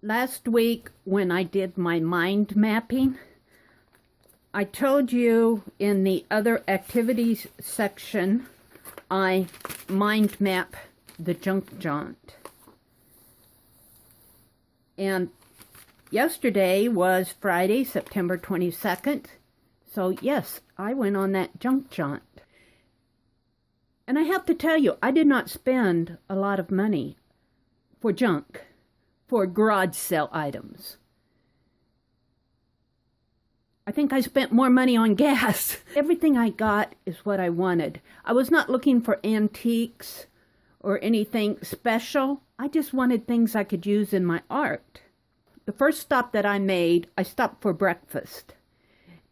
Last week when I did my mind mapping, I told you in the other activities section, I mind map the jaunt. And yesterday was Friday, September 22nd. So yes, I went on that jaunt. And I have to tell you, I did not spend a lot of money for junk, for garage sale items. I think I spent more money on gas. Everything I got is what I wanted. I was not looking for antiques or anything special. I just wanted things I could use in my art. The first stop that I made, I stopped for breakfast.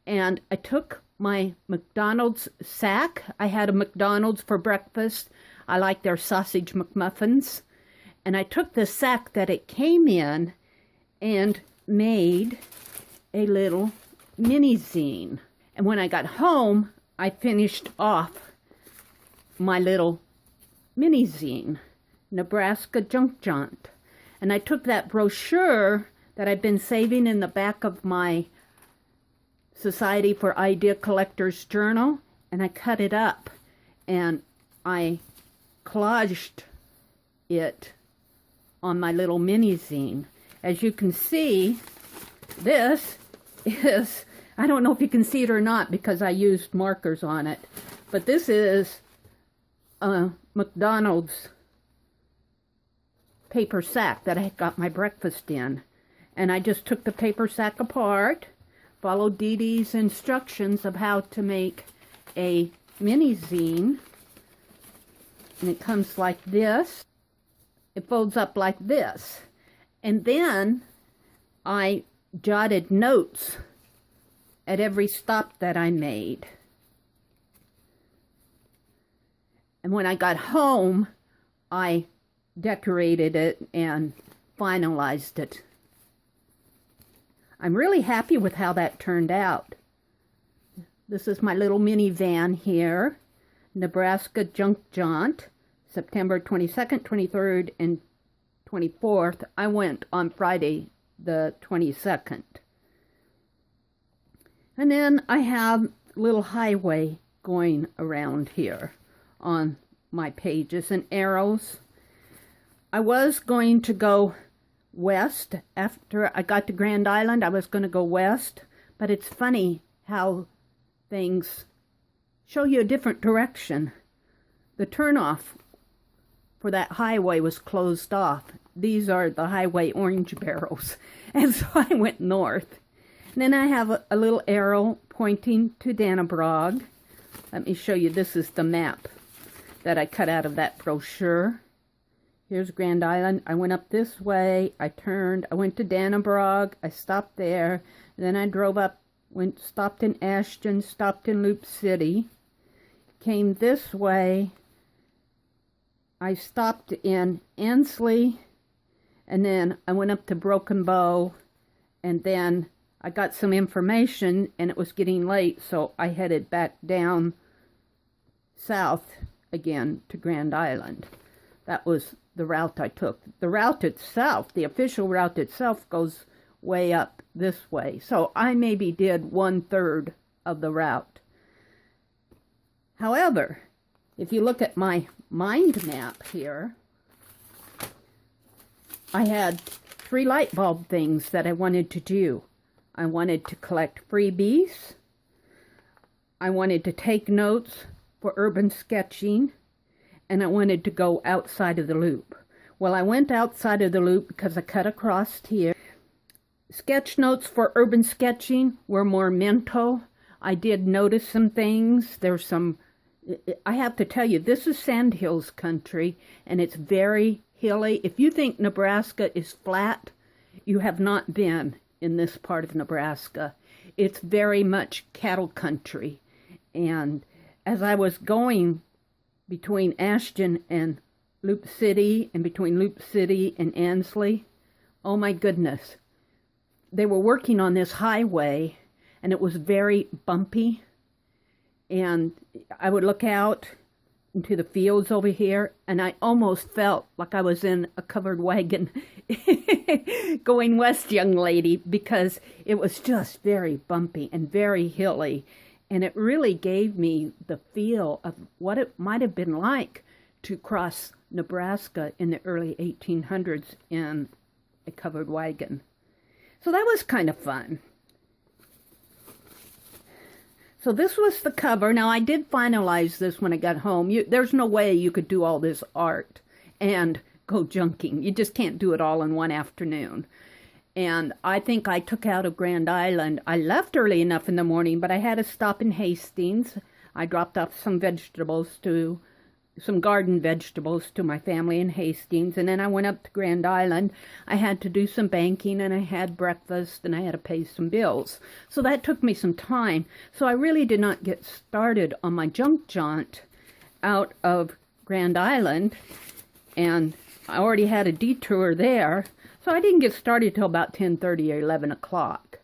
And I took my McDonald's sack. I had a McDonald's for breakfast. I like their sausage McMuffins. And I took the sack that it came in and made a little mini zine. And when I got home, I finished off my little mini zine, Nebraska Jaunt. And I took that brochure that I've been saving in the back of my Society for Idea Collectors journal, and I cut it up and I collaged it on my little mini zine. As you can see, this is, I don't know if you can see it or not because I used markers on it, but this is a McDonald's paper sack that I got my breakfast in. And I just took the paper sack apart, followed Dee Dee's instructions of how to make a mini zine. And it comes like this. It folds up like this. And then I jotted notes at every stop that I made. And when I got home, I decorated it and finalized it. I'm really happy with how that turned out. This is my little minivan here, Nebraska Jaunt, September 22nd, 23rd, and 24th. I went on Friday the 22nd. And then I have a little highway going around here on my pages and arrows. I was going to go west. After I got to Grand Island, I was going to go west, but it's funny how things show you a different direction. The turnoff for that highway was closed off. These are the highway orange barrels, and so I went north. And then I have a little arrow pointing to Dannebrog. Let me show you, this is the map that I cut out of that brochure. Here's Grand Island. I went up this way. I turned. I went to Dannebrog. I stopped there. Then I drove up, stopped in Ashton, stopped in Loop City. Came this way. I stopped in Ansley. And then I went up to Broken Bow. And then I got some information, and it was getting late, so I headed back down south again to Grand Island. That was the route I took. The route itself, the official route itself, goes way up this way. So I maybe did 1/3 of the route. However, if you look at my mind map here, I had 3 light bulb things that I wanted to do. I wanted to collect freebies. I wanted to take notes for urban sketching. And I wanted to go outside of the loop. Well, I went outside of the loop because I cut across here. Sketch notes for urban sketching were more mental. I did notice some things. There's some, I have to tell you, this is sandhills country, and it's very hilly. If you think Nebraska is flat, you have not been in this part of Nebraska. It's very much cattle country. And as I was going between Ashton and Loop City, and between Loop City and Ansley, oh my goodness. They were working on this highway, and it was very bumpy. And I would look out into the fields over here, and I almost felt like I was in a covered wagon going west, young lady, because it was just very bumpy and very hilly, and it really gave me the feel of what it might have been like to cross Nebraska in the early 1800s in a covered wagon. So that was kind of fun. So this was the cover. Now, I did finalize this when I got home. There's no way you could do all this art and go junking. You just can't do it all in one afternoon. And I think I took out of Grand Island. I left early enough in the morning, but I had to stop in Hastings. I dropped off some garden vegetables to my family in Hastings, and then I went up to Grand Island. I had to do some banking, and I had breakfast, and I had to pay some bills. So that took me some time. So I really did not get started on my junk jaunt out of Grand Island, and I already had a detour there, so I didn't get started till about 10:30 or 11 o'clock.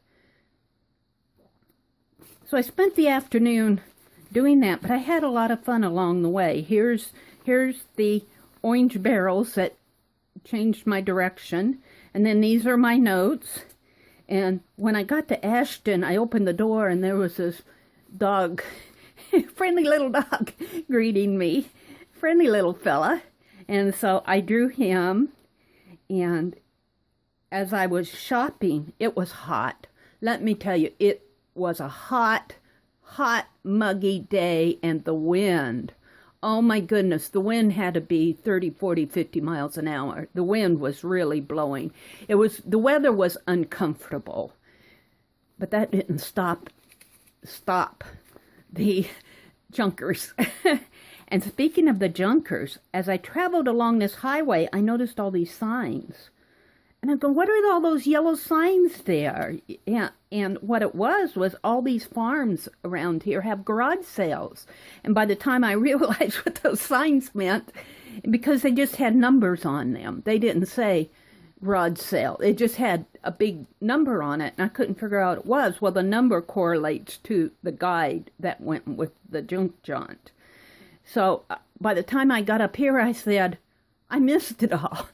So I spent the afternoon doing that, but I had a lot of fun along the way. Here's the orange barrels that changed my direction, and then these are my notes. And when I got to Ashton, I opened the door, and there was this dog, friendly little dog, greeting me, friendly little fella. And so I drew him, and as I was shopping, it was hot. Let me tell you, it was a hot, muggy day, and the wind. Oh my goodness, the wind had to be 30, 40, 50 miles an hour. The wind was really blowing. The weather was uncomfortable, but that didn't stop the junkers. And speaking of the junkers, as I traveled along this highway, I noticed all these signs. And I go, what are all those yellow signs there? Yeah, and what it was all these farms around here have garage sales. And by the time I realized what those signs meant, because they just had numbers on them, they didn't say garage sale. It just had a big number on it, and I couldn't figure out what it was. Well, the number correlates to the guide that went with the junk jaunt. So by the time I got up here, I said, I missed it all.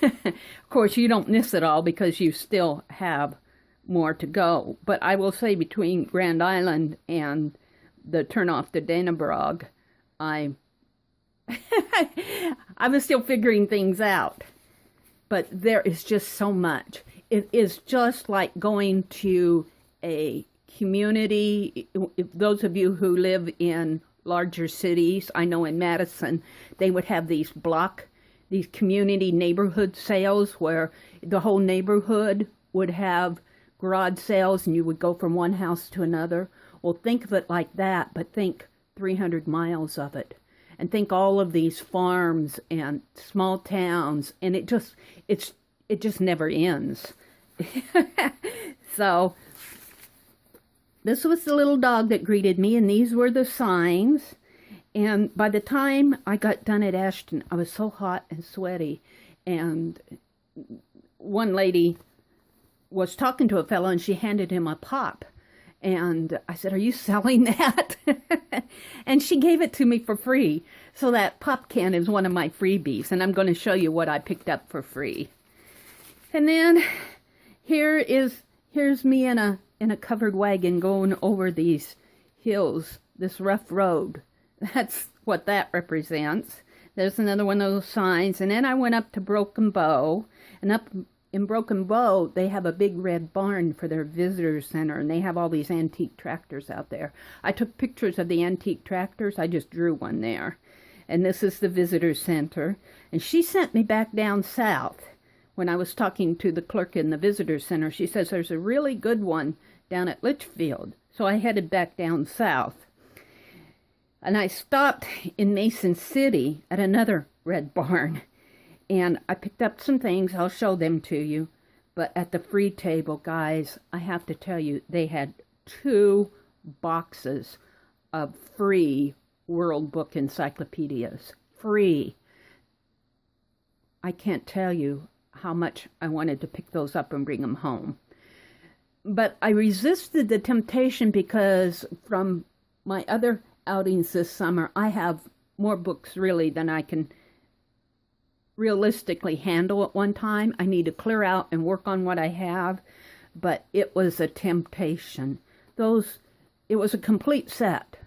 Of course, you don't miss it all because you still have more to go. But I will say between Grand Island and the turnoff to Dannebrog, I was still figuring things out. But there is just so much. It is just like going to a community. If those of you who live in larger cities, I know in Madison, they would have these community neighborhood sales where the whole neighborhood would have garage sales and you would go from one house to another. Well, think of it like that, but think 300 miles of it. And think all of these farms and small towns, and it just never ends. So this was the little dog that greeted me, and these were the signs. And by the time I got done at Ashton, I was so hot and sweaty. And one lady was talking to a fellow, and she handed him a pop. And I said, are you selling that? And she gave it to me for free. So that pop can is one of my freebies, and I'm going to show you what I picked up for free. And then here's me in a covered wagon going over these hills, this rough road. That's what that represents. There's another one of those signs. And then I went up to Broken Bow. And up in Broken Bow, they have a big red barn for their visitor center. And they have all these antique tractors out there. I took pictures of the antique tractors. I just drew one there. And this is the visitor center. And she sent me back down south. When I was talking to the clerk in the visitor center, she says there's a really good one down at Litchfield. So I headed back down south. And I stopped in Mason City at another red barn. And I picked up some things. I'll show them to you. But at the free table, guys, I have to tell you, they had 2 boxes of free World Book encyclopedias. Free. I can't tell you how much I wanted to pick those up and bring them home. But I resisted the temptation because from my other outings this summer, I have more books really than I can realistically handle at one time. I need to clear out and work on what I have, but it was a temptation. It was a complete set.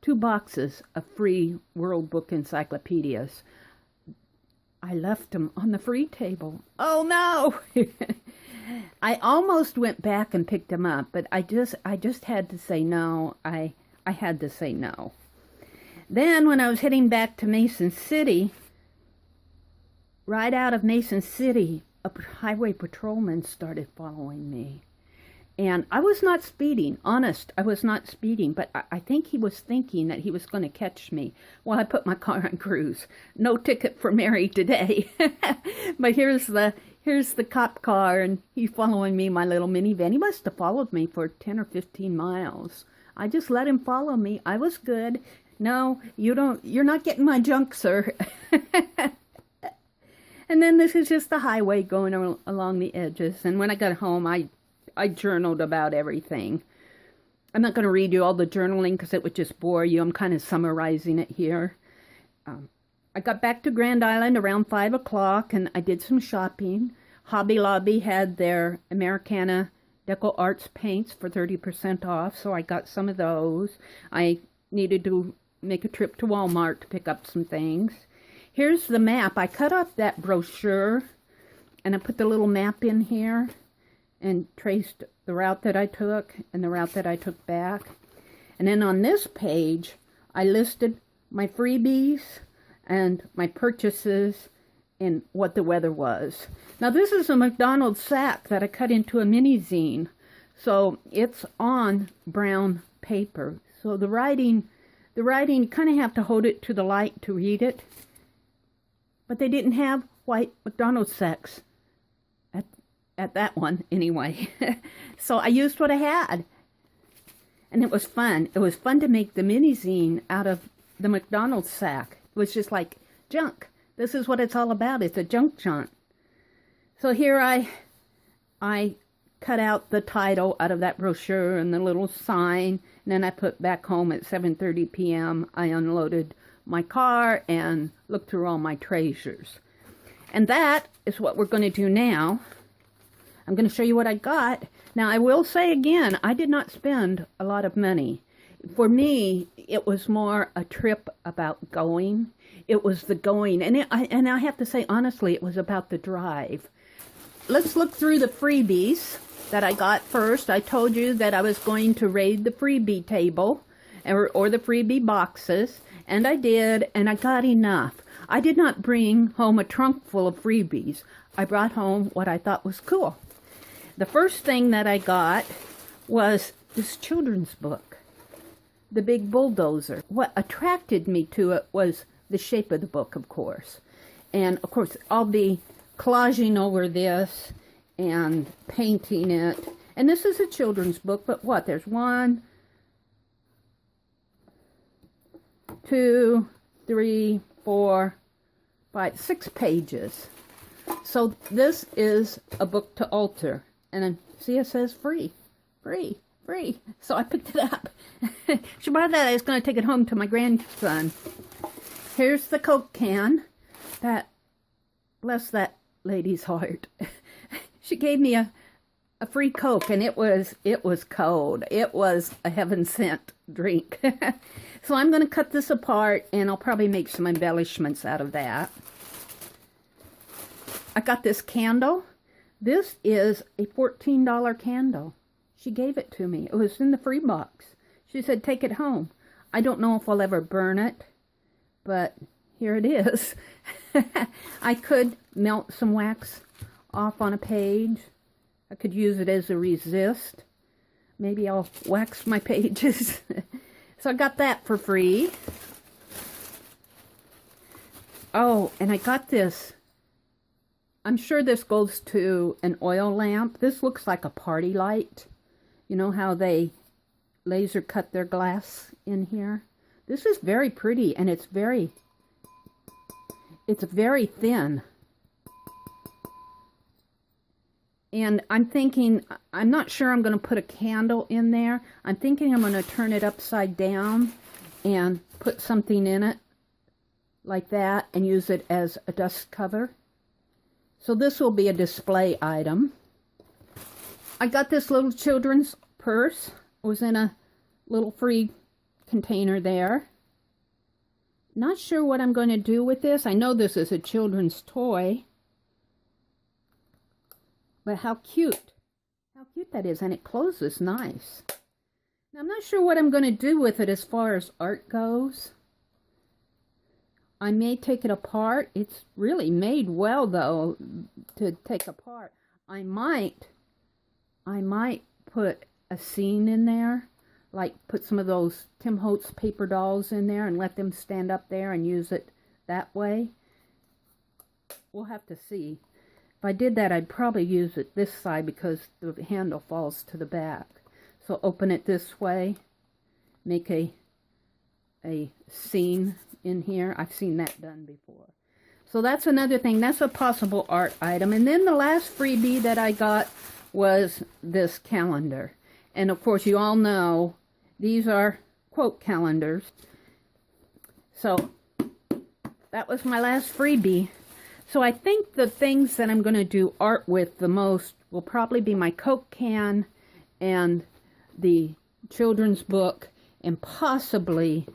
2 boxes of free World Book encyclopedias. I left them on the free table. Oh no! I almost went back and picked them up, but I just had to say no. I had to say no. Then when I was heading back to Mason City, right out of Mason City, a highway patrolman started following me. And I was not speeding. Honest, I was not speeding, but I think he was thinking that he was going to catch me. Well, I put my car on cruise. No ticket for Meri today. But here's the cop car, and he's following me, my little minivan. He must have followed me for 10 or 15 miles. I just let him follow me. I was good. No, you're not getting my junk, sir. And then this is just the highway going along the edges. And when I got home, I journaled about everything. I'm not going to read you all the journaling because it would just bore you. I'm kind of summarizing it here. I got back to Grand Island around 5 o'clock and I did some shopping. Hobby Lobby had their Americana Deco Arts paints for 30% off, so I got some of those. I needed to make a trip to Walmart to pick up some things. Here's the map. I cut up that brochure and I put the little map in here and traced the route that I took and the route that I took back. And then on this page, I listed my freebies and my purchases and what the weather was. Now this is a McDonald's sack that I cut into a mini zine. So it's on brown paper. So the writing, you kind of have to hold it to the light to read it. But they didn't have white McDonald's sacks at that one anyway. So I used what I had. And it was fun. It was fun to make the mini zine out of the McDonald's sack. It was just like junk. This is what it's all about. It's a junk jaunt. So here I cut out the title out of that brochure and the little sign. And then I put back home at 7:30 p.m. I unloaded my car and looked through all my treasures. And that is what we're going to do now. I'm going to show you what I got. Now, I will say again, I did not spend a lot of money. For me, it was more a trip about going. It was the going. And I have to say, honestly, it was about the drive. Let's look through the freebies that I got first. I told you that I was going to raid the freebie table or the freebie boxes. And I did, and I got enough. I did not bring home a trunk full of freebies. I brought home what I thought was cool. The first thing that I got was this children's book, The Big Bulldozer. What attracted me to it was the shape of the book, of course. And, of course, I'll be collaging over this and painting it. And this is a children's book, but what? There's 1, 2, 3, 4, 5, 6 pages. So this is a book to alter. And then, see, it says free, free, free. So I picked it up. She brought that. I was going to take it home to my grandson. Here's the Coke can. That, bless that lady's heart. She gave me a free Coke, and it was cold. It was a heaven-sent drink. So I'm going to cut this apart, and I'll probably make some embellishments out of that. I got this candle. This is a $14 candle. She gave it to me. It was in the free box. She said, take it home. I don't know if I'll ever burn it, but here it is. I could melt some wax off on a page. I could use it as a resist. Maybe I'll wax my pages. So I got that for free. Oh, and I got this. I'm sure this goes to an oil lamp. This looks like a party light. You know how they laser cut their glass in here? This is very pretty, and it's very thin. And I'm thinking, I'm not sure I'm going to put a candle in there. I'm thinking I'm going to turn it upside down and put something in it like that and use it as a dust cover. So this will be a display item. I got this little children's purse. It was in a little free container there. Not sure what I'm going to do with this. I know this is a children's toy. But how cute. How cute that is. And it closes nice. Now, I'm not sure what I'm going to do with it as far as art goes. I may take it apart. It's really made well, though, to take apart. I might put a scene in there. Like put some of those Tim Holtz paper dolls in there and let them stand up there and use it that way. We'll have to see. If I did that, I'd probably use it this side because the handle falls to the back. So open it this way, make a scene in here. I've seen that done before. So that's another thing. That's a possible art item. And then the last freebie that I got was this calendar. And of course, you all know these are quote calendars. So that was my last freebie. So I think the things that I'm going to do art with the most will probably be my Coke can and the children's book and possibly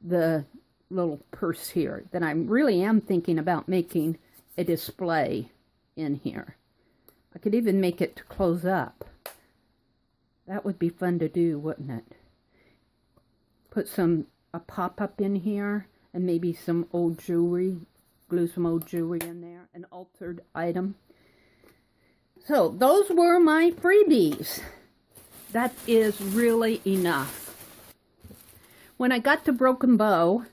the little purse here that I really am thinking about making a display in here. I could even make it to close up. That would be fun to do, wouldn't it? Put a pop-up in here and maybe some old jewelry. Glue some old jewelry in there. An altered item. So those were my freebies. That is really enough. When I got to Broken Bow,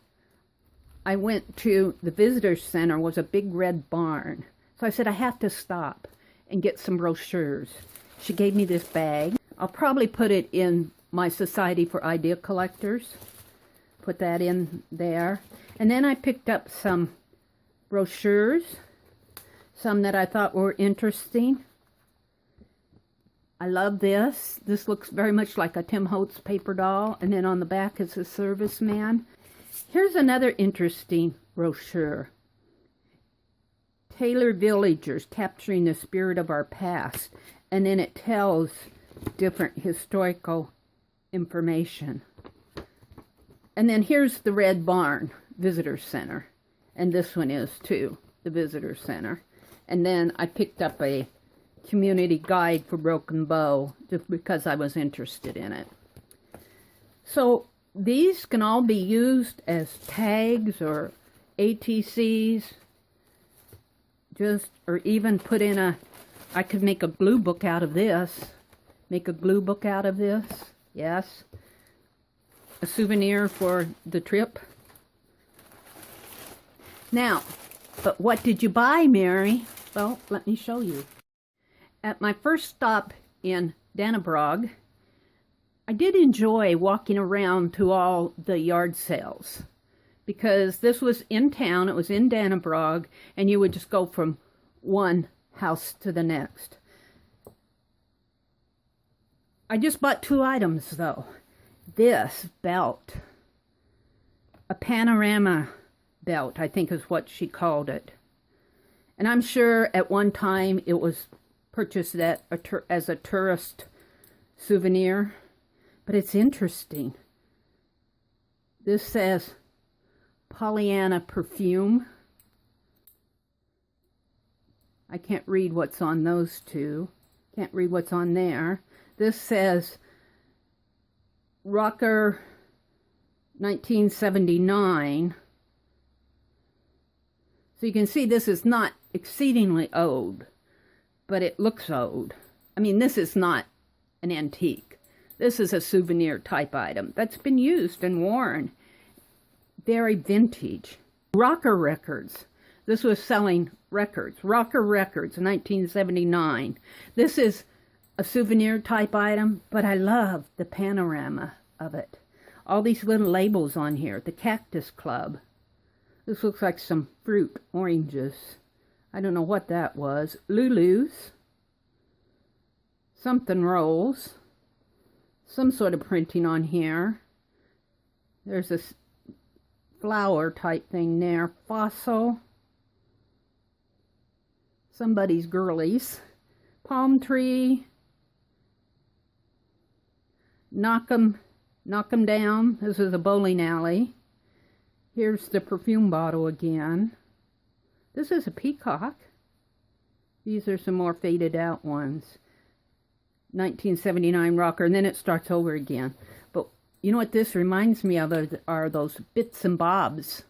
I went to the visitor center. It was a big red barn. So I said, I have to stop and get some brochures. She gave me this bag. I'll probably put it in my Society for Idea Collectors. Put that in there. And then I picked up some brochures. Some that I thought were interesting. I love this. This looks very much like a Tim Holtz paper doll. And then on the back is a serviceman. Here's another interesting brochure. Taylor Villagers, Capturing the Spirit of Our Past. And then it tells different historical information. And then here's the Red Barn Visitor Center. And this one is too, the Visitor Center. And then I picked up a community guide for Broken Bow just because I was interested in it. So these can all be used as tags or ATCs, or even put in I could make a glue book out of this. Make a glue book out of this, yes. A souvenir for the trip. Now, but what did you buy, Meri? Well, let me show you. At my first stop in Dannebrog, I did enjoy walking around to all the yard sales because this was in town, it was in Dannebrog, and you would just go from one house to the next. I just bought 2 items though. This belt, a panorama belt, I think is what she called it. And I'm sure at one time it was purchased as a tourist souvenir. But it's interesting. This says Pollyanna perfume. I can't read what's on those two. Can't read what's on there. This says Rocker 1979. So you can see this is not exceedingly old, but it looks old. I mean, this is not an antique. This is a souvenir type item that's been used and worn. Very vintage. Rocker Records. This was selling records. Rocker Records, 1979. This is a souvenir type item, but I love the panorama of it. All these little labels on here. The Cactus Club. This looks like some fruit, oranges. I don't know what that was. Lulu's. Something rolls. Some sort of printing on here. There's a flower type thing there. Fossil. Somebody's girlies. Palm tree. Knock 'em down. This is a bowling alley. Here's the perfume bottle again. This is a peacock. These are some more faded out ones. 1979 rocker, and then it starts over again. But you know what this reminds me of are those bits and bobs.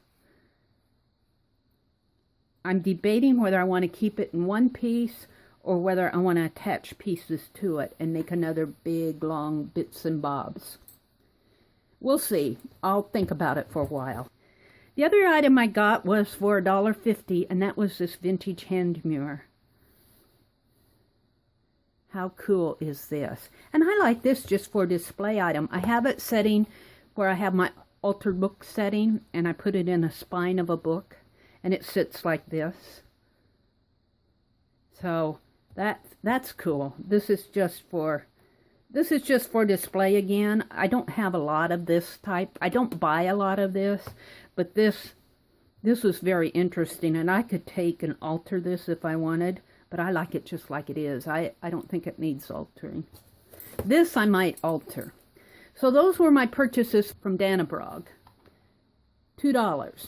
I'm debating whether I want to keep it in one piece or whether I want to attach pieces to it and make another big, long bits and bobs. We'll see. I'll think about it for a while. The other item I got was for $1.50, and that was this vintage hand mirror. How cool is this? And I like this just for display item. I have it setting where I have my altar book setting, and I put it in a spine of a book, and it sits like this. So that's cool. This is just for display again. I don't have a lot of this type. I don't buy a lot of this, but this was very interesting, and I could take and alter this if I wanted, but I like it just like it is. I don't think it needs altering. This I might alter. So those were my purchases from Dannebrog. $2.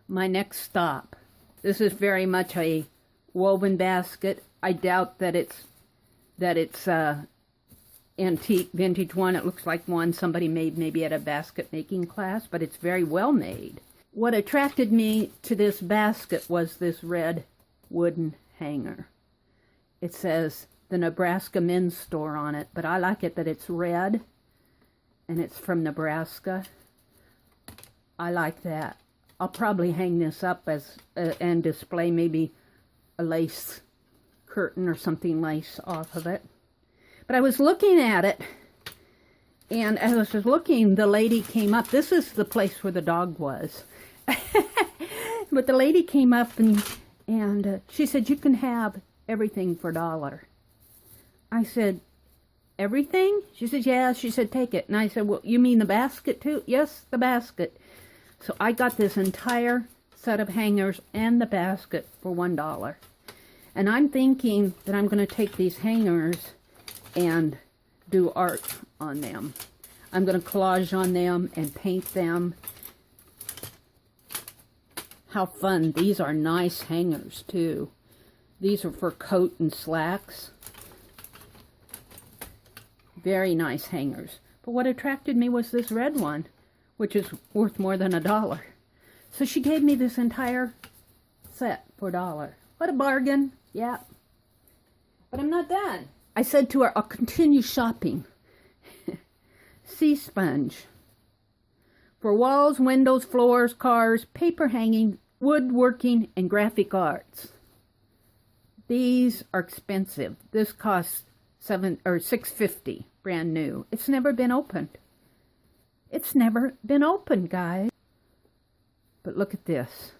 My next stop. This is very much a woven basket. I doubt that it's antique vintage one. It looks like one somebody made maybe at a basket making class, but it's very well made. What attracted me to this basket was this red wooden hanger. It says the Nebraska Men's Store on it, but I like it that it's red and it's from Nebraska. I like that. I'll probably hang this up as and display maybe a lace curtain or something lace off of it. But I was looking at it, and as I was looking, the lady came up. This is the place where the dog was. But the lady came up and she said, "You can have everything for $1." I said, "Everything?" She said, "Yeah." She said, "Take it." And I said, "Well, you mean the basket too?" "Yes, the basket." So I got this entire set of hangers and the basket for $1. And I'm thinking that I'm going to take these hangers and do art on them. I'm going to collage on them and paint them. How fun. These are nice hangers too. These are for coat and slacks. Very nice hangers. But what attracted me was this red one, which is worth more than $1. So she gave me this entire set for $1. What a bargain. Yeah. But I'm not done. I said to her, I'll continue shopping. Sea sponge. For walls, windows, floors, cars, paper hanging, woodworking, and graphic arts. These are expensive. This costs $6.50, brand new. It's never been opened. It's never been opened, guys. But look at this.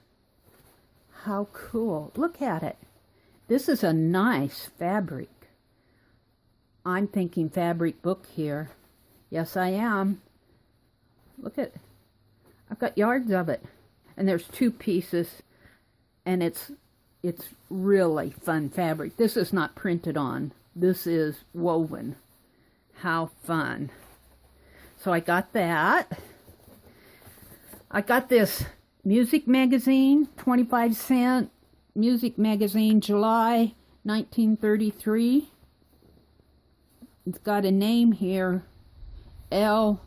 How cool. Look at it. This is a nice fabric. I'm thinking fabric book here. Yes, I am. Look at, I've got yards of it. And there's 2 pieces. And it's really fun fabric. This is not printed on. This is woven. How fun. So I got that. I got this music magazine, 25 cent music magazine, July 1933. It's got a name here, L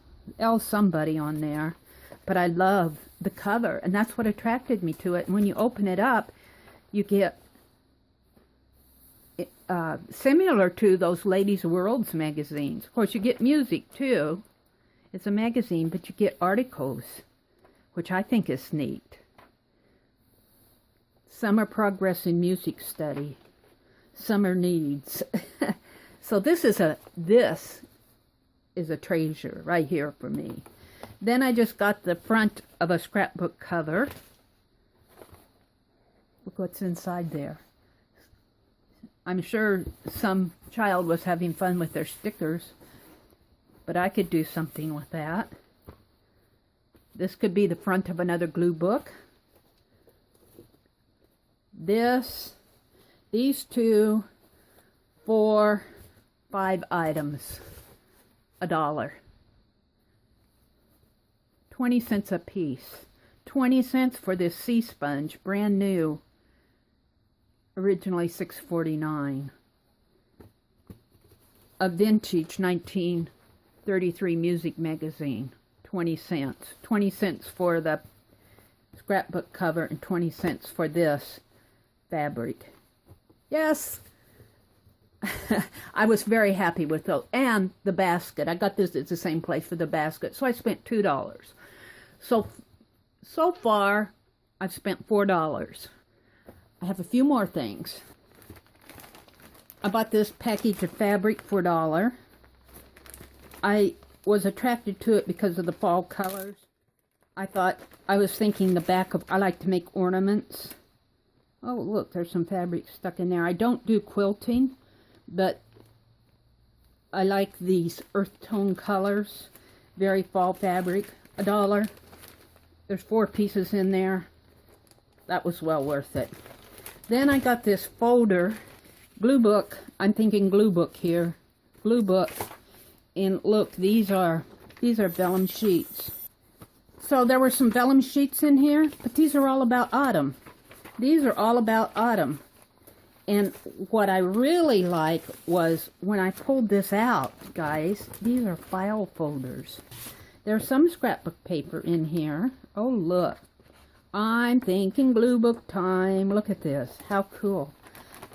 somebody on there. But I love the cover, and that's what attracted me to it. And when you open it up, you get similar to those Ladies' Worlds magazines. Of course, you get music too. It's a magazine, but you get articles, which I think is neat. Summer Progress in Music Study. Summer Needs. So this is a treasure right here for me. Then I just got the front of a scrapbook cover. Look what's inside there. I'm sure some child was having fun with their stickers, but I could do something with that. This could be the front of another glue book. These two, 4, 5 items, $1. 20 cents a piece. 20 cents for this sea sponge, brand new. Originally $6.49. A vintage 1933 music magazine. 20 cents. 20 cents for the scrapbook cover and 20 cents for this fabric. Yes, I was very happy with those. And the basket. I got this at the same place for the basket. So I spent $2. So far, I've spent $4. I have a few more things. I bought this package of fabric for $1. I was attracted to it because of the fall colors. I was thinking the back of, I like to make ornaments. Oh, look, there's some fabric stuck in there. I don't do quilting, but I like these earth tone colors. Very fall fabric. $1. There's 4 pieces in there. That was well worth it. Then I got this folder, glue book. I'm thinking glue book here. Glue book. And look, these are vellum sheets. So there were some vellum sheets in here, but these are all about autumn. These are all about autumn. And what I really like was when I pulled this out, guys, these are file folders. There's some scrapbook paper in here. Oh, look. I'm thinking glue book time. Look at this. How cool.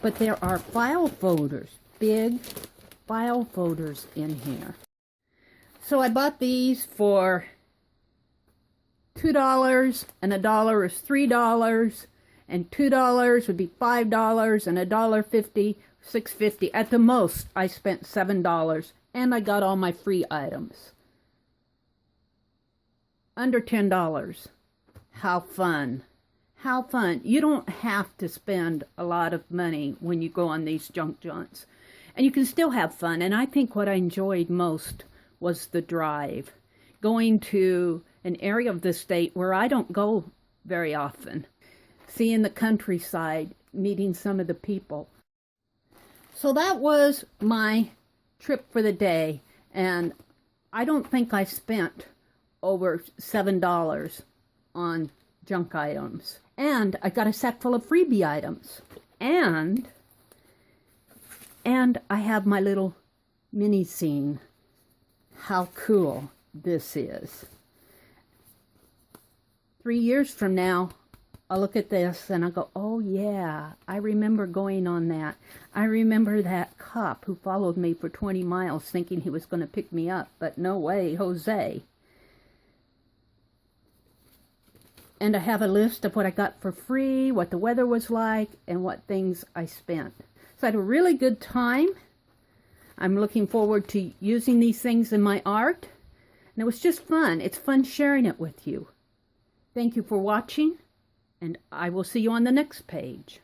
But there are file folders. Big file folders in here. So I bought these for $2, and $1 is $3, and $2 would be $5, and $1.50, $6.50. At the most, I spent $7, and I got all my free items. Under $10. How fun. How fun. You don't have to spend a lot of money when you go on these junk jaunts. And you can still have fun. And I think what I enjoyed most was the drive. Going to an area of the state where I don't go very often. Seeing the countryside, meeting some of the people. So that was my trip for the day. And I don't think I spent over $7 on junk items. And I got a set full of freebie items. And I have my little mini scene. How cool this is. 3 years from now, I'll look at this and I'll go, oh yeah, I remember going on that. I remember that cop who followed me for 20 miles thinking he was going to pick me up. But no way, Jose. And I have a list of what I got for free, what the weather was like, and what things I spent. So I had a really good time. I'm looking forward to using these things in my art. And it was just fun. It's fun sharing it with you. Thank you for watching, and I will see you on the next page.